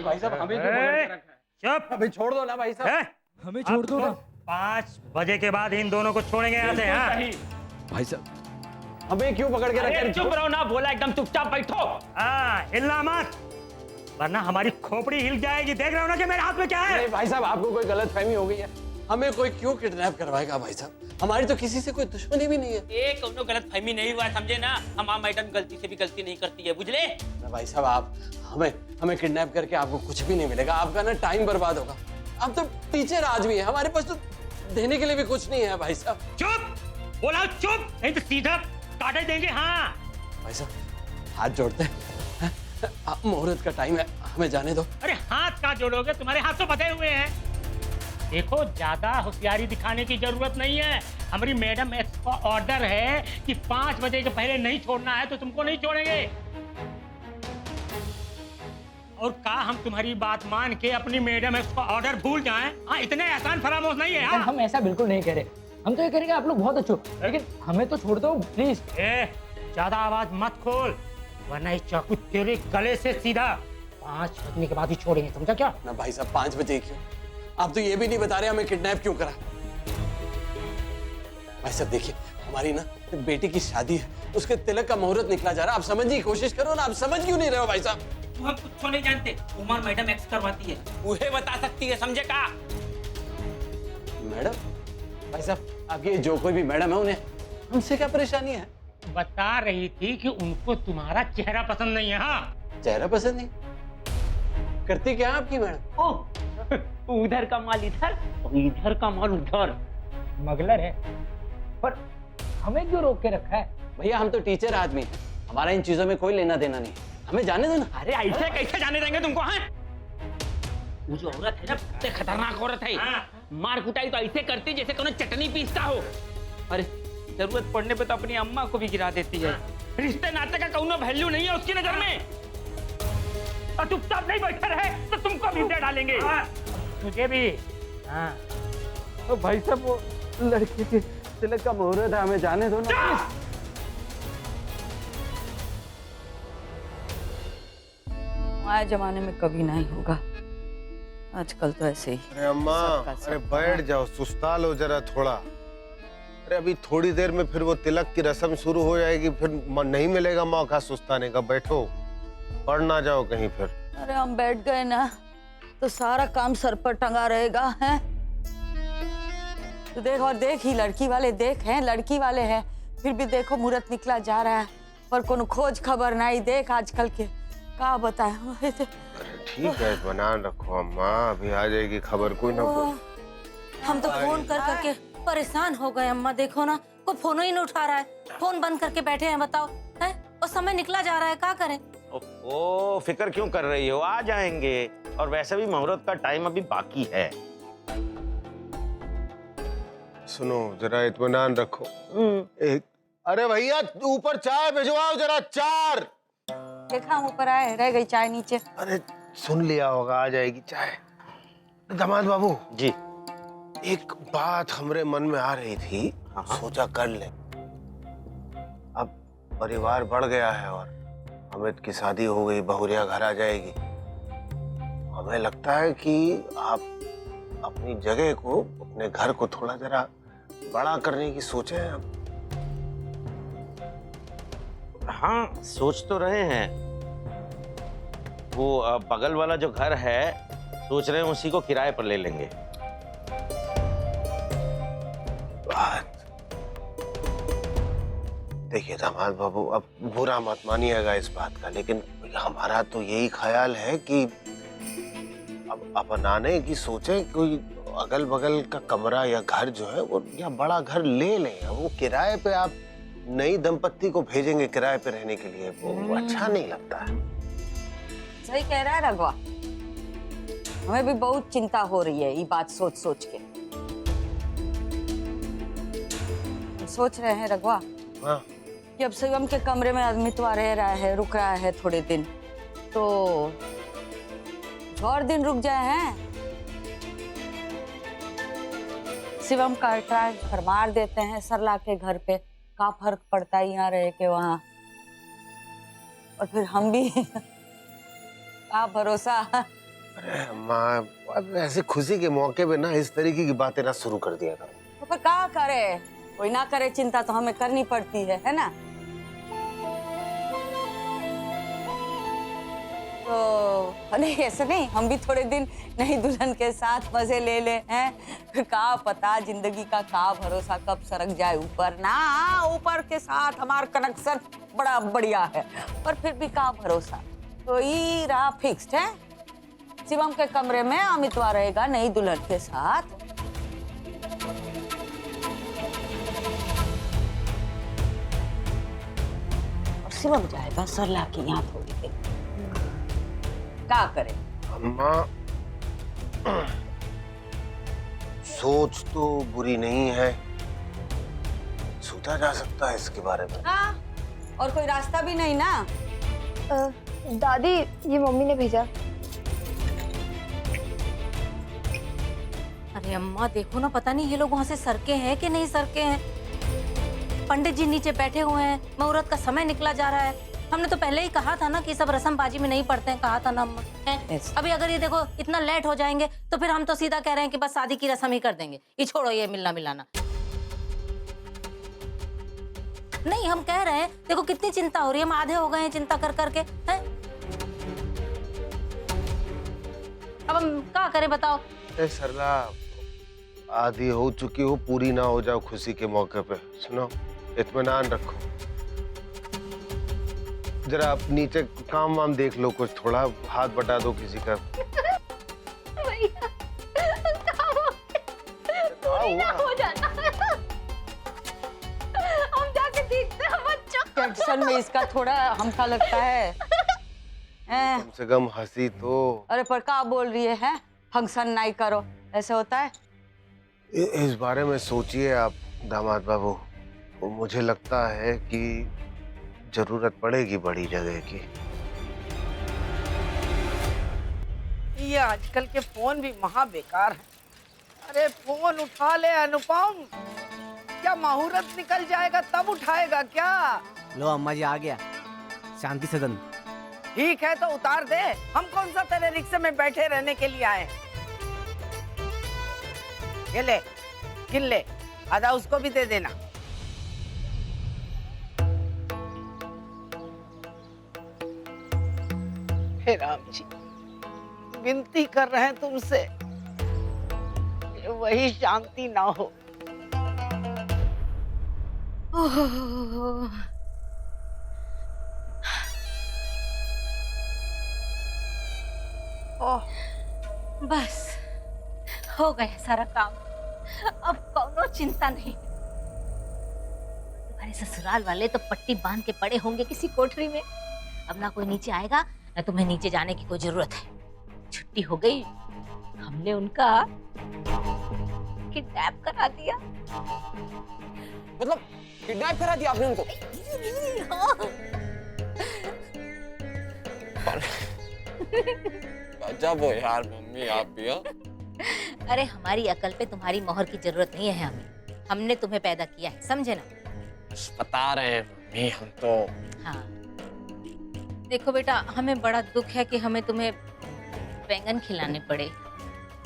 भाई साहब हमें क्यों पकड़ के रखा है? चुप। अभी छोड़ दो ना भाई साहब। हमें छोड़ दो ना। 5 बजे के बाद इन दोनों को छोड़ेंगे यहाँ से। हाँ भाई साहब हमें क्यों पकड़ के रखा है? चुप रहो ना, बोला एकदम चुपचाप बैठो। हाँ, हिलना मत वरना हमारी खोपड़ी हिल जाएगी। देख रहे हो ना कि मेरे हाथ में क्या है? नहीं भाई साहब आपको कोई गलतफहमी हो गई है। हमें कोई क्यों किडनैप करवाएगा भाई साहब? हमारी तो किसी से कोई दुश्मनी भी नहीं है। एक कोनो गलत फहमी नहीं हुआ, समझे ना? हमारा मैडम गलती से भी गलती नहीं करती है, बुझले? ना भाई साहब आप हमें किडनैप करके आपको कुछ भी नहीं मिलेगा। आपका ना टाइम बर्बाद होगा। आप तो टीचर आदमी है, हमारे पास तो देने के लिए भी कुछ नहीं है भाई साहब। चुप बोला, चुप नहीं तो सीधा काटे देंगे। हाँ भाई साहब हाथ जोड़ते हैं, मुहूर्त का टाइम है, हमें जाने दो। अरे हाथ कहाँ जोड़ोगे? तुम्हारे हाथ तो बंधे हुए हैं। देखो ज्यादा होशियारी दिखाने की जरूरत नहीं है। हमारी मैडम एक्स का ऑर्डर है कि 5 बजे के पहले नहीं छोड़ना है तो तुमको नहीं छोड़ेंगे। और कहा हम तुम्हारी बात मान के अपनी मैडम एक्स का ऑर्डर भूल जाएं? हाँ, इतने आसान फरामोश नहीं है। हाँ? हम ऐसा बिल्कुल नहीं कह रहे। हम तो ये करेंगे आप लोग बहुत अच्छे हो, लेकिन हमें तो छोड़ दो प्लीज। ज्यादा आवाज मत खोल वरना ये चाकू तेरे गले से सीधा 5 बजने के बाद ही छोड़ेंगे, समझा क्या? ना भाई साहब 5 बजे क्यों? आप तो ये भी नहीं बता रहे हमें किडनैप क्यों करा। भाई साहब देखिए हमारी ना बेटी की शादी है, उसके तिलक का मुहूर्त निकला जा रहा है। आप समझने की कोशिश करो ना। आप समझ क्यों नहीं रहे हो भाई साहब? तुम कुछ नहीं जानते, उमर मैडम एक्स करवाती है, उन्हें बता सकती है, समझे का? मैडम भाई साहब आपकी जो कोई भी मैडम है उन्हें हमसे क्या परेशानी है? बता रही थी कि उनको तुम्हारा चेहरा पसंद नहीं है। हाँ चेहरा पसंद नहीं करती क्या आपकी मैडम? ओह, उधर का माल इधर और इधर का माल उधर। स्मगलर है, पर हमें क्यों रोक के रखा है? भैया हम तो टीचर आदमी हैं, हमारा इन चीजों में कोई लेना देना नहीं, हमें जाने दो ना। अरे ऐसे कैसे जाने देंगे तुमको? हाँ, वो जो औरत है ना, सबसे खतरनाक औरत है। मार कुटाई तो ऐसे करती जैसे कोनो चटनी पीसता हो। अरे जरूरत पड़ने पे तो अपनी अम्मा को भी गिरा देती है। रिश्ते नाते का कोनो वैल्यू नहीं है उसकी नजर में। और चुपचाप नहीं बैठे रहे तो तुमको भी दे डालेंगे। तुझे भी। हाँ तो भाई साहब वो लड़के के तिलक का मुहूर्त है, हमें जाने दो ना। हमारे जमाने में कभी नहीं होगा, आजकल तो ऐसे ही। अरे अम्मा, अरे बैठ जाओ, सुस्ता लो जरा थोड़ा। अरे अभी थोड़ी देर में फिर वो तिलक की रस्म शुरू हो जाएगी, फिर नहीं मिलेगा मौका सुस्ताने का। बैठो, पढ़ ना जाओ कहीं फिर। अरे हम बैठ गए ना तो सारा काम सर पर टंगा रहेगा है। तो देख, और देख ही लड़की वाले देख हैं, लड़की वाले हैं, फिर भी देखो मुहूर्त निकला जा रहा है पर कोनो खोज खबर नहीं। देख आजकल के क्या बताए। ठीक है, बनान रखो अम्मा, अभी आ जाएगी खबर। कोई ना कोई। हम तो फोन कर करके परेशान हो गए अम्मा। देखो ना, कोई फोन ही नहीं उठा रहा है, फोन बंद करके बैठे हैं। बताओ है, और समय निकला जा रहा है, क्या करें? ओ फिक्र क्यों कर रही हो? आ जाएंगे। और वैसे भी मुहूर्त का टाइम अभी बाकी है। सुनो जरा, इत्मीनान रखो। एक, अरे भैया ऊपर चाय भिजवाओ जरा, 4। देखा ऊपर आए, रह गई चाय नीचे। अरे सुन लिया होगा, आ जाएगी चाय। दामाद बाबू जी, एक बात हमरे मन में आ रही थी, सोचा कर ले। अब परिवार बढ़ गया है और अमित की शादी हो गई, बहुरिया घर आ जाएगी। हमें लगता है कि आप अपनी जगह को, अपने घर को थोड़ा जरा बड़ा करने की सोचे हैं आप? हाँ सोच तो रहे हैं। वो बगल वाला जो घर है सोच रहे हैं उसी को किराए पर ले लेंगे। देखिए दामाद बाबू, अब बुरा मत मानिएगा इस बात का, लेकिन हमारा तो यही ख्याल है कि अब अपनाने की सोचें। कोई अगल बगल का कमरा या घर जो है वो, या बड़ा घर ले लें। वो किराए पे आप नई दंपत्ति को भेजेंगे किराए पे रहने के लिए, वो अच्छा नहीं लगता है। सही कह रहा है रघुआ, हमें भी बहुत चिंता हो रही है ये बात सोच सोच के। सोच रहे हैं रघुआ कि अब शिवम के कमरे में अमितवा रह रहा है, रुक रहा है थोड़े दिन, तो और दिन रुक जाए हैं। शिवम का ट्रांसफर मार देते हैं सरला के घर पे, का फर्क पड़ता है यहाँ रह के वहाँ। और फिर हम भी का भरोसा अरे अम्मा, अब ऐसे खुशी के मौके पे ना इस तरीके की बातें ना शुरू कर दिया करो। पर क्या करे, कोई ना करे चिंता तो हमें करनी पड़ती है ना। तो नहीं ऐसे नहीं, हम भी थोड़े दिन नई दुल्हन के साथ मजे ले ले हैं। का पता जिंदगी का का भरोसा कब सरक जाए ऊपर ना। ऊपर के साथ हमारा कनेक्शन बड़ा बढ़िया है, पर फिर भी का भरोसा। तो ये रहा फिक्स्ड है, शिवम के कमरे में अमितवा रहेगा नई दुल्हन के साथ। और शिवम जाएगा सरला की यहाँ थोड़ी देर। क्या करे अम्मा, सोच तो बुरी नहीं है, सोचा जा सकता है इसके बारे में। हाँ, और कोई रास्ता भी नहीं ना। दादी ये मम्मी ने भेजा। अरे अम्मा देखो ना, पता नहीं ये लोग वहाँ से सरके हैं कि नहीं सरके हैं। पंडित जी नीचे बैठे हुए हैं, मुहूर्त का समय निकला जा रहा है। हमने तो पहले ही कहा था ना कि सब रस्मबाजी में नहीं पड़ते हैं, कहा था ना अम्मा। अभी अगर ये देखो इतना लेट हो जाएंगे तो फिर हम तो सीधा कह रहे हैं कि बस शादी की रस्म ही कर देंगे। ये छोड़ो ये मिलना मिलाना। नहीं हम कह रहे हैं, देखो कितनी चिंता हो रही है, हम आधे हो गए हैं चिंता कर करके हैं। अब हम क्या करें बताओ। ए सरला, आधी हो चुकी हो, पूरी ना हो जाओ खुशी के मौके पे। सुनो, इत्मीनान रखो, जरा आप नीचे काम वाम देख लो, कुछ थोड़ा हाथ बटा दो किसी का। हो जाना। हम जाके देखते हैं बच्चों। टेंशन में इसका थोड़ा हमका लगता है। कम से कम हंसी तो। अरे पर क्या बोल रही है? फंक्शन नहीं करो, ऐसे होता है? इस बारे में सोचिए आप दामाद बाबू, मुझे लगता है कि जरूरत पड़ेगी बड़ी जगह की। ये आजकल के फोन भी महा बेकार है। अरे फोन उठा ले अनुपम, क्या मुहूर्त निकल जाएगा तब उठाएगा क्या? लो अम्मा जी आ गया, शांति सदन। ठीक है तो उतार दे, हम कौन सा तेरे रिक्शे में बैठे रहने के लिए आए। ये ले, गिन ले, आधा उसको भी दे देना। हे राम जी, विनती कर रहे हैं तुमसे, वही शांति ना हो। बस हो गया सारा काम, अब कोनो चिंता नहीं। तुम्हारे ससुराल वाले तो पट्टी बांध के पड़े होंगे किसी कोठरी में। अब ना कोई नीचे आएगा ना तुम्हें नीचे जाने की कोई जरूरत है। छुट्टी हो गई, हमने उनका किडनैप करा दिया। मतलब किडनैप करा दिया आपने उनको? गजब हो यार मम्मी आप भी। अरे हमारी अकल पे तुम्हारी मोहर की जरूरत नहीं है हमें, हमने तुम्हें पैदा किया है, समझे ना? बस बता रहे हैं मम्मी हम तो। हाँ देखो बेटा, हमें बड़ा दुख है कि हमें तुम्हें बैंगन खिलाने पड़े।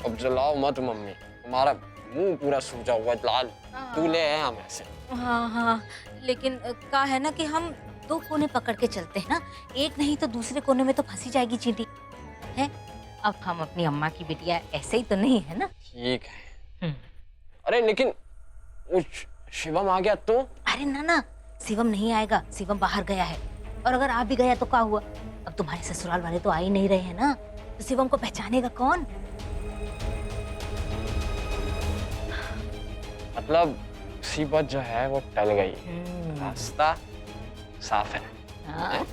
अब जलाओ मत मम्मी, हमारा मुंह पूरा सूजा हुआ लाल दूल्हे हैं हम ऐसे। हाँ हाँ, लेकिन क्या है ना कि हम दो कोने पकड़ के चलते हैं ना, एक नहीं तो दूसरे कोने में तो फंसी जाएगी चींटी है। अब हम अपनी अम्मा की बिटिया ऐसे ही तो नहीं है ना। ठीक है। अरे लेकिन शिवम आ गया तो? अरे ना ना, शिवम नहीं आएगा, शिवम बाहर गया है। और अगर आप भी गया तो क्या हुआ? अब तुम्हारे ससुराल वाले तो आ ही नहीं रहे हैं ना, तो शिवम को पहचानेगा कौन? मतलब मुसीबत जो है वो टल गई, रास्ता साफ है। हाँ।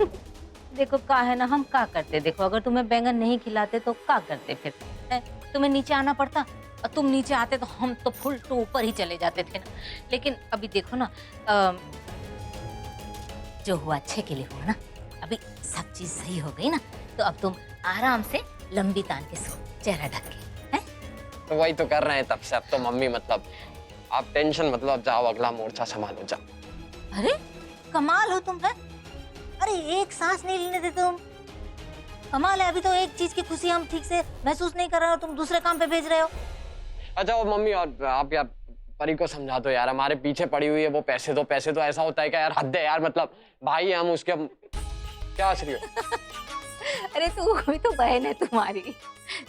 देखो क्या है ना, हम क्या करते, देखो अगर तुम्हें बैंगन नहीं खिलाते तो क्या करते फिर है? तुम्हें नीचे आना पड़ता, और तुम नीचे आते तो हम तो फुल टू ऊपर ही चले जाते थे ना। लेकिन अभी देखो ना, जो हुआ अच्छे के लिए हुआ ना। अभी सब चीज सही हो गई ना, तो अब तुम आराम से लंबी तान के सो, चेहरा ढक के हैं? तो वही तो कर रहे हैं तब से। अब तो मम्मी मतलब आप टेंशन मतलब जाओ, अगला मोर्चा संभालो जाओ। अरे कमाल हो तुम है। अरे एक सांस नहीं लेने देते तुम। कमाल है, अभी तो एक चीज की खुशी हम ठीक से महसूस नहीं कर रहे हो, तुम दूसरे काम पे भेज रहे हो। अच्छा वो मम्मी और आप यार परी को समझा दो यार, हमारे पीछे पड़ी हुई है वो, पैसे दो पैसे दो, ऐसा होता है क्या यार? हद है यार, मतलब भाई हम उसके क्या श्री अरे तू भी तो बहन है तुम्हारी,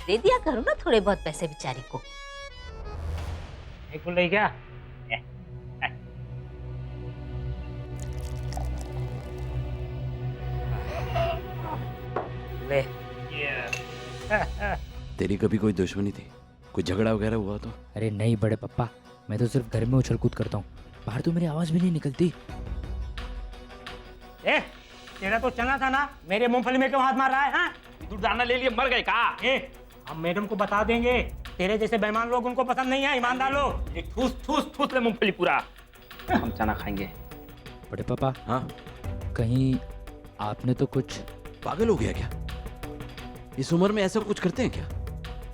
दे दिया करो ना थोड़े बहुत पैसे बेचारी को। एक बोल रही क्या? ले तेरी कभी कोई दुश्मनी थी, कोई झगड़ा वगैरह हुआ तो? अरे नहीं बड़े पप्पा, मैं तो सिर्फ घर में उछल कूद करता हूँ, बाहर तो मेरी आवाज भी नहीं निकलती। तेरा तो चना था ना, मेरे मूंगफली में क्यों हाथ मार रहा है? हाँ? दूध दाना ले लिए मर गए कहा? हम मैडम को बता देंगे, तेरे जैसे बेईमान लोग उनको पसंद नहीं है, ईमानदार लोग। एक ठूस ठूस ठूस ले मूंगफली पूरा, हम चना खाएंगे। बड़े पापा, हाँ कहीं आपने तो कुछ पागल हो गया क्या? इस उम्र में ऐसा कुछ करते हैं क्या?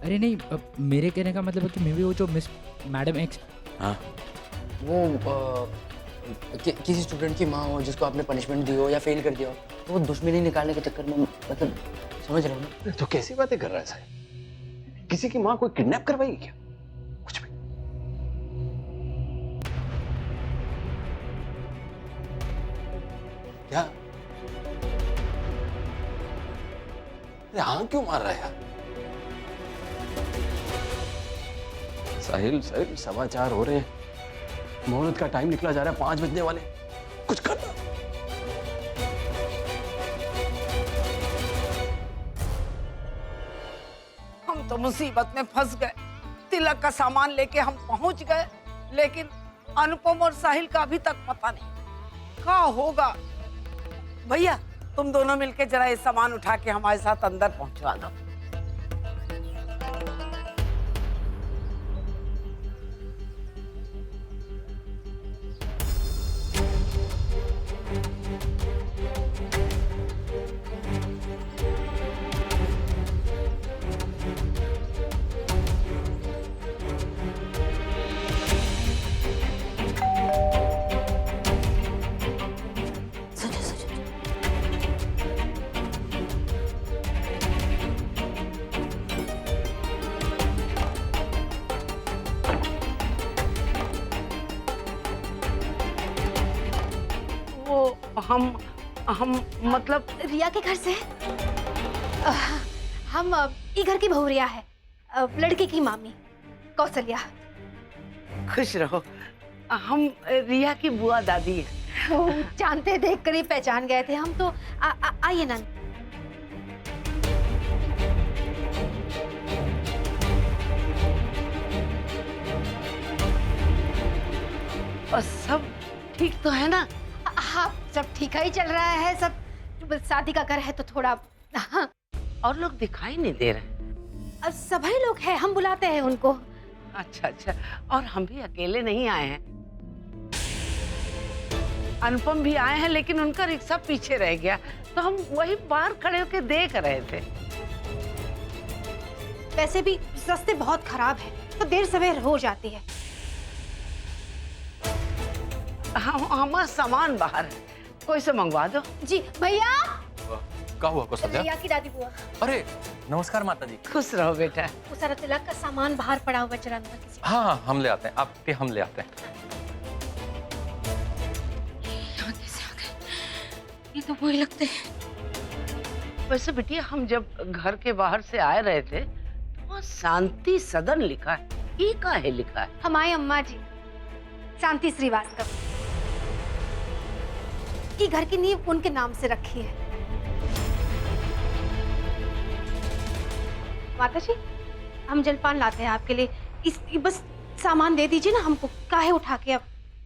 अरे नहीं, मेरे कहने का मतलब है कि मैं भी वो जो मिस मैडम एक्स, हाँ वो किसी स्टूडेंट की माँ हो जिसको आपने पनिशमेंट दी हो या फेल कर दिया हो, तो वो दुश्मनी निकालने के चक्कर में, मतलब समझ रहे हो ना? तो कैसी बातें कर रहा है साहिल? किसी की माँ कोई किडनैप करवाएगी क्या? कुछ भी। क्या? अरे हाँ क्यों मार रहा है यार? साहिल साहिल, 4:15 हो रहे हैं, मुहूर्त का टाइम निकला जा रहा है, 5 बजने वाले, कुछ करना। हम तो मुसीबत में फंस गए। तिलक का सामान लेके हम पहुंच गए, लेकिन अनुपम और साहिल का अभी तक पता नहीं। क्या होगा? भैया तुम दोनों मिलके जरा ये सामान उठा के हमारे साथ अंदर पहुंचवा दो। सुनो सुनो, वो हम मतलब रिया के घर से हम ई घर की बहू रिया है, लड़के की मामी कौशल्या। खुश रहो, हम रिया की बुआ दादी है। जानते देख कर ही पहचान गए थे हम तो। आइए ना। और सब ठीक तो है ना? हाँ सब ठीक ही चल रहा है, सब शादी का घर है तो थोड़ा। हाँ, और लोग दिखाई नहीं दे रहे। अब सभी लोग हैं, हम बुलाते हैं उनको। अच्छा अच्छा, और हम भी अकेले नहीं आए हैं, अनुपम भी आए हैं, लेकिन उनका रिक्शा पीछे रह गया तो हम वही बाहर खड़े होकर देख रहे थे। वैसे भी रास्ते बहुत खराब है तो देर सवेर हो जाती है। हमारा सामान बाहर है, कोई से मंगवा दो। जी भैया। क्या हुआ कौशल्या? रिया की दादी बुआ। अरे नमस्कार माता जी। खुश रहो बेटा। वो सारा तिलक का सामान बाहर पड़ा हुआ जरा अंदर किसी। हाँ हाँ हम ले आते हैं, आपके हम ले आते हैं। यहाँ कैसे आ गए? ये तो वही लगते हैं। वैसे बिटिया हम जब घर के बाहर से आ रहे थे तो वहाँ शांति सदन लिखा है, ये का है लिखा है? हमारी अम्मा जी शांति श्रीवास्तव, ये घर की नींव उनके नाम से रखी है। माता जी हम जलपान लाते हैं आपके लिए, इस बस सामान दे दीजिए ना हमको, काहे उठा के अब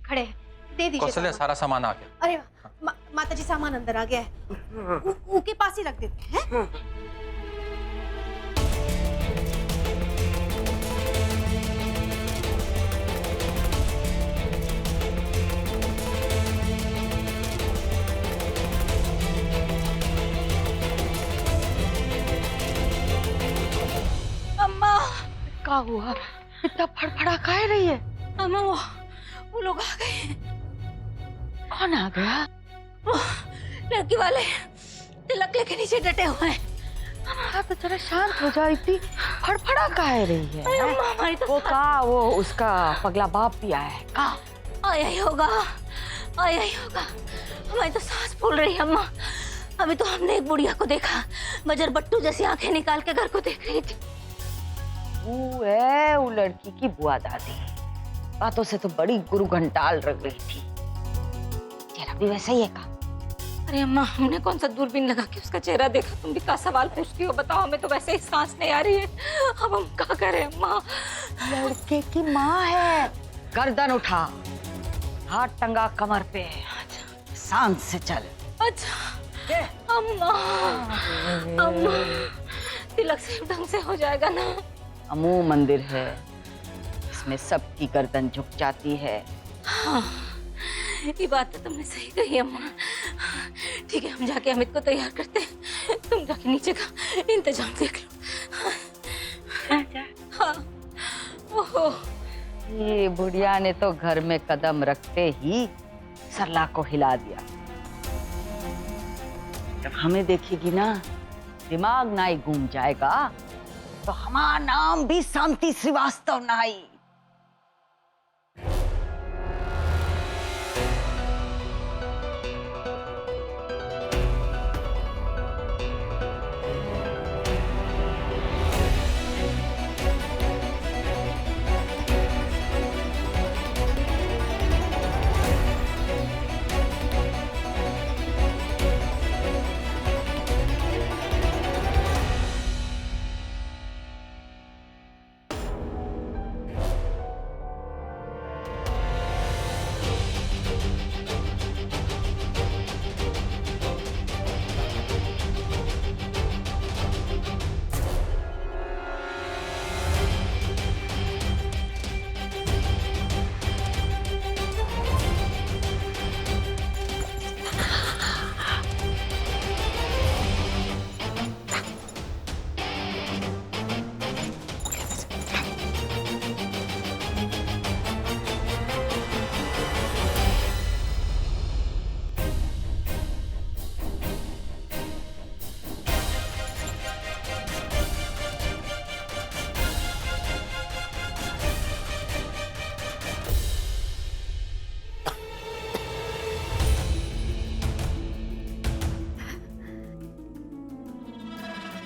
खड़े हैं, दे दीजिए। कौशल्या सारा सामान आ गया। अरे माता जी सामान अंदर आ गया है, ऊके पास ही रख देते हैं। अम्मा क्या हुआ? इतना फड़फड़ा काहे रही है? अम्मा वो लोग आ गए। कौन आ गया? वो लड़की वाले तिलक लेके नीचे डटे हुए हैं, हाँ तो जरा शांत हो जाओ, इतनी फड़फड़ा काहे रही है? हमारी तो वो का वो उसका पगला बाप भी आया है का? आया ही होगा, आया ही होगा। हमारी तो सांस फूल रही है अम्मा। अभी तो हमने एक बुढ़िया को देखा, बजर बट्टू जैसी आंखें निकाल के घर को देख रही थी। वो है वो लड़की की बुआ दादी, बातों से तो बड़ी गुरु घंटाल लग रही थी। चेहरा भी वैसा ही है का? अरे अम्मा, हमने कौन सा दूरबीन लगा के उसका चेहरा देखा? तुम भी क्या सवाल पूछती हो? बताओ, हमें तो वैसे ही सांस नहीं आ रही है। अब हम क्या करें अम्मा? लड़के की माँ है। गर्दन उठा, हाथ टंगा कमर पे, शांत से चल। अच्छा अम्मा, अम्मा तिलक से ढंग से हो जाएगा ना? अमू मंदिर है, इसमें सबकी गर्दन झुक जाती है। हाँ, ये बात तो तुमने सही कही अम्मा। ठीक है, हम जाके अमित को तैयार करते हैं। तुम जाके नीचे का इंतजाम देख लो। हाँ। ओहो, ये बुढ़िया ने तो घर में कदम रखते ही सरला को हिला दिया। जब हमें देखेगी ना, दिमाग ना ही घूम जाएगा, तो हमारा नाम भी शांति श्रीवास्तव ना ही।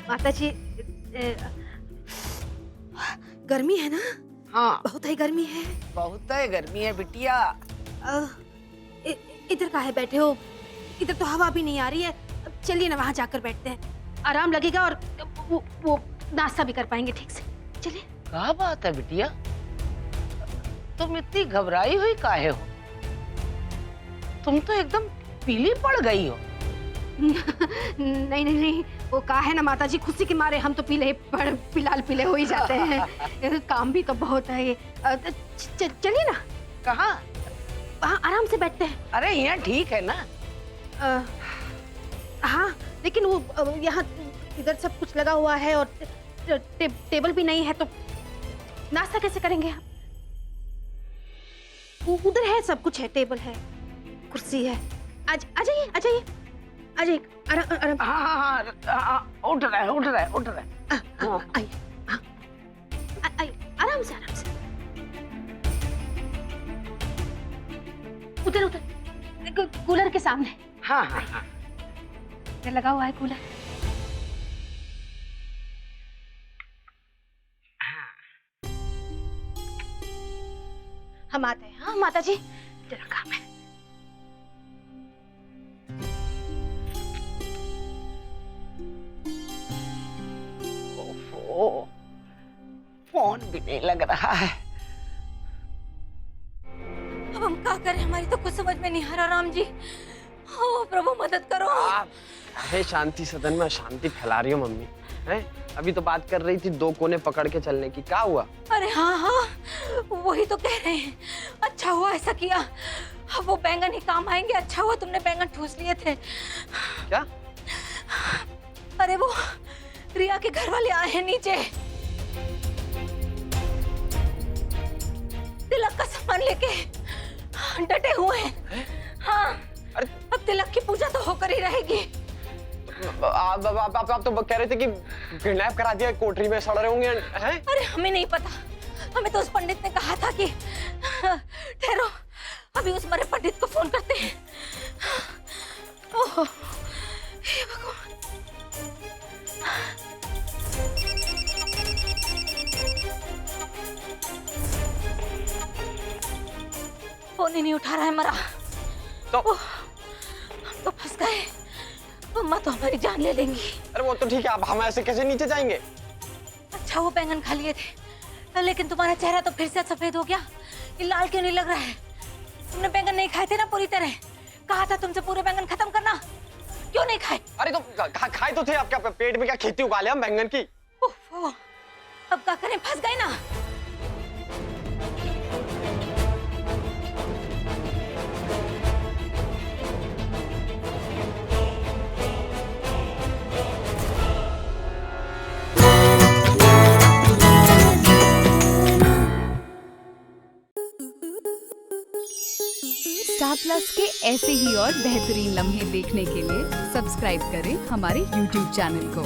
माताजी, गर्मी है ना? हाँ, बहुत ही गर्मी है। बहुत है गर्मी है बिटिया। इधर काहे बैठे हो? इधर तो हवा भी नहीं आ रही है। चलिए ना, वहाँ जाकर बैठते हैं, आराम लगेगा और वो नाश्ता भी कर पाएंगे ठीक से। चलिए। क्या बात है बिटिया, तुम इतनी घबराई हुई काहे हो? तुम तो एकदम पीली पड़ गई हो। नहीं नहीं नहीं, वो कहा है ना माताजी, खुशी के मारे हम तो फिलहाल पीले हो ही जाते हैं। काम भी तो बहुत है ये। चलिए ना। कहाँ? वहाँ आराम से बैठते हैं। अरे यहाँ ठीक है ना? हाँ, लेकिन वो यहाँ इधर सब कुछ लगा हुआ है और टेबल भी नहीं है, तो नाश्ता कैसे करेंगे हम? उधर है, सब कुछ है, टेबल है, कुर्सी है। आ जाइए, आ जाइए, आ जाइए। आराम। हाँ, उठ रहा है। आइए, आराम से, आराम से। उधर कूलर के सामने। हाँ। इधर लगा हुआ है कूलर। हम आते हैं। हाँ माताजी, जरा काम है। फोन भी नहीं लग रहा है। अब हम क्या करें? हमारी तो कुछ समझ में नहीं आ रहा। राम जी, ओ प्रभु मदद करो। अरे शांति सदन में शांति फैला रही हो मम्मी, हैं? अभी तो बात कर रही थी 2 कोने पकड़ के चलने की, क्या हुआ? अरे हाँ, वही तो कह रहे हैं। अच्छा हुआ ऐसा किया, अब वो बैंगन ही काम आएंगे। अच्छा हुआ तुमने बैंगन ठूस लिए थे। क्या? अरे वो रिया के घर वाले आए हैं नीचे, तिलक का सामान लेके डटे हुए हैं। हाँ, अब तिलक की पूजा तो होकर ही रहेगी। आप तो कह रहे थे कि किडनैप करा दिया, कोठरी में सड़ रहे होंगे हैं? अरे हमें नहीं पता, हमें तो उस पंडित ने कहा था कि ठहरो, अभी उस मरे पंडित को फोन करते हैं। ओह, हे भगवान। फोन ही नहीं उठा रहा है मरा। तो हम तो फंस गए, अम्मा तो हमारी जान ले लेंगी। अरे वो तो ठीक है, अब हम ऐसे कैसे नीचे जाएंगे? अच्छा वो बैंगन खा लिए थे, लेकिन तुम्हारा चेहरा तो फिर से सफेद हो गया, ये लाल क्यों नहीं लग रहा है? तुमने बैंगन नहीं खाए थे ना पूरी तरह? कहा था तुमसे पूरे बैंगन खत्म करना, क्यों नहीं खाए? अरे तो खाए तो थे, आपका पेट में क्या खेती उगा लिया हम बैंगन की? अब क्या करें, फंस गए ना। स्टार प्लस के ऐसे ही और बेहतरीन लम्हे देखने के लिए सब्सक्राइब करें हमारे YouTube चैनल को।